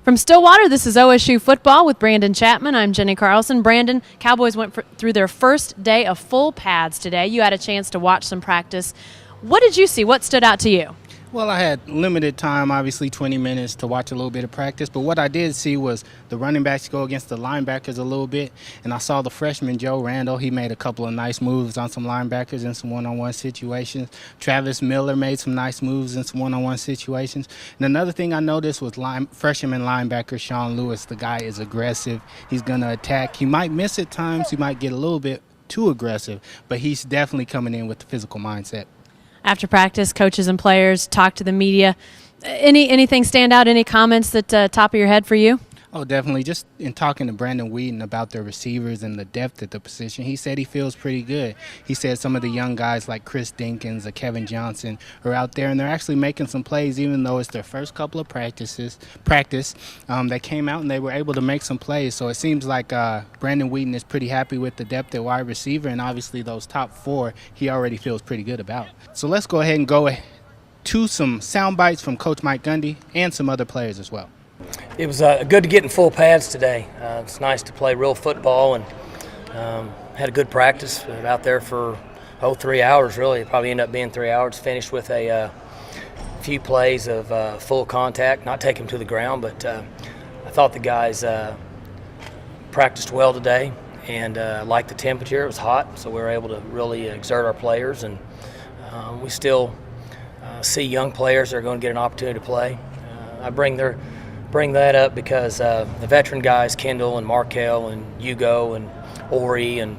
From Stillwater, this is OSU Football with Brandon Chatmon. I'm Jenny Carlson. Brandon, Cowboys went through their first day of full pads today. You had a chance to watch some practice. What did you see? What stood out to you? Well, I had limited time, obviously 20 minutes to watch a little bit of practice, but what I did see was the running backs go against the linebackers a little bit, and I saw the freshman Joe Randall. He made a couple of nice moves on some linebackers in some one-on-one situations. Travis Miller made some nice moves in some one-on-one situations. And another thing I noticed was freshman linebacker Sean Lewis. The guy is aggressive. He's going to attack. He might miss at times. He might get a little bit too aggressive, but he's definitely coming in with the physical mindset. After practice, coaches and players talk to the media. Anything stand out? Any comments that top of your head for you? Oh, definitely. Just in talking to Brandon Wheaton about their receivers and the depth at the position, he said he feels pretty good. He said some of the young guys like Chris Dinkins or Kevin Johnson are out there, and they're actually making some plays, even though it's their first couple of practice. They came out and they were able to make some plays. So it seems like Brandon Wheaton is pretty happy with the depth at wide receiver, and obviously those top four he already feels pretty good about. So let's go ahead and go to some sound bites from Coach Mike Gundy and some other players as well. It was good to get in full pads today. It's nice to play real football, and had a good practice out there for 3 hours really. It probably ended up being 3 hours. Finished with a few plays of full contact, not take them to the ground, but I thought the guys practiced well today, and liked the temperature. It was hot, so we were able to really exert our players, and we still see young players that are going to get an opportunity to play. I bring that up because the veteran guys, Kendall and Markel and Hugo and Ori, and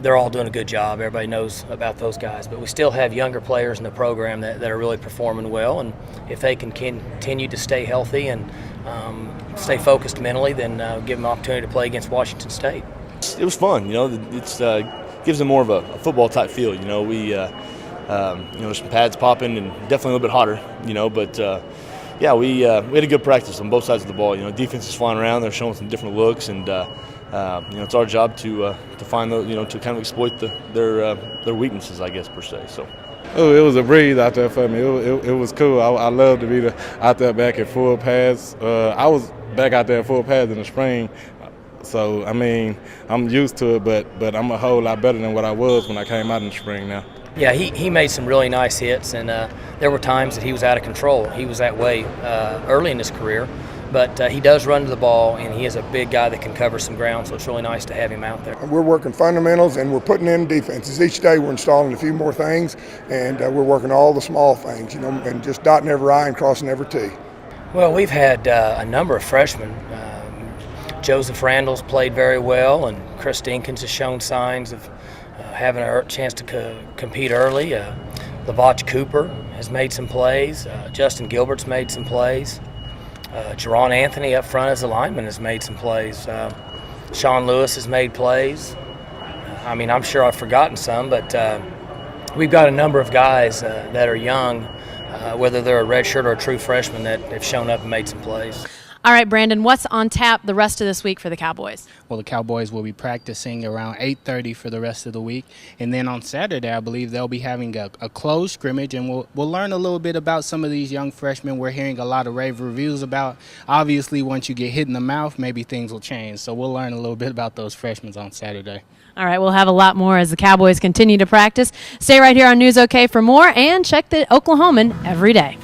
they're all doing a good job. Everybody knows about those guys. But we still have younger players in the program that are really performing well. And if they can continue to stay healthy and stay focused mentally, then give them an opportunity to play against Washington State. It was fun. It's gives them more of a football-type feel. There's some pads popping and definitely a little bit hotter, but yeah, we had a good practice on both sides of the ball. Defense is flying around; they're showing some different looks, and it's our job to find those, to kind of exploit their weaknesses, I guess, per se. So. Oh, it was a breeze out there for me. It was cool. I love to be out there back at full pads. I was back out there at full pads in the spring, so I'm used to it, but I'm a whole lot better than what I was when I came out in the spring now. Yeah, he made some really nice hits, and there were times that he was out of control. He was that way early in his career, but he does run to the ball, and he is a big guy that can cover some ground, so it's really nice to have him out there. We're working fundamentals, and we're putting in defenses. Each day we're installing a few more things, and we're working all the small things, and just dotting every I and crossing every T. Well, we've had a number of freshmen. Joseph Randall's played very well, and Chris Dinkins has shown signs of having a chance to compete early. Lavach Cooper has made some plays. Justin Gilbert's made some plays. Jerron Anthony up front as a lineman has made some plays. Sean Lewis has made plays. I'm sure I've forgotten some, but we've got a number of guys that are young, whether they're a redshirt or a true freshman, that have shown up and made some plays. All right, Brandon, what's on tap the rest of this week for the Cowboys? Well, the Cowboys will be practicing around 8:30 for the rest of the week. And then on Saturday, I believe they'll be having a closed scrimmage, and we'll learn a little bit about some of these young freshmen we're hearing a lot of rave reviews about. Obviously, once you get hit in the mouth, maybe things will change. So we'll learn a little bit about those freshmen on Saturday. All right, we'll have a lot more as the Cowboys continue to practice. Stay right here on News OK for more, and check the Oklahoman every day.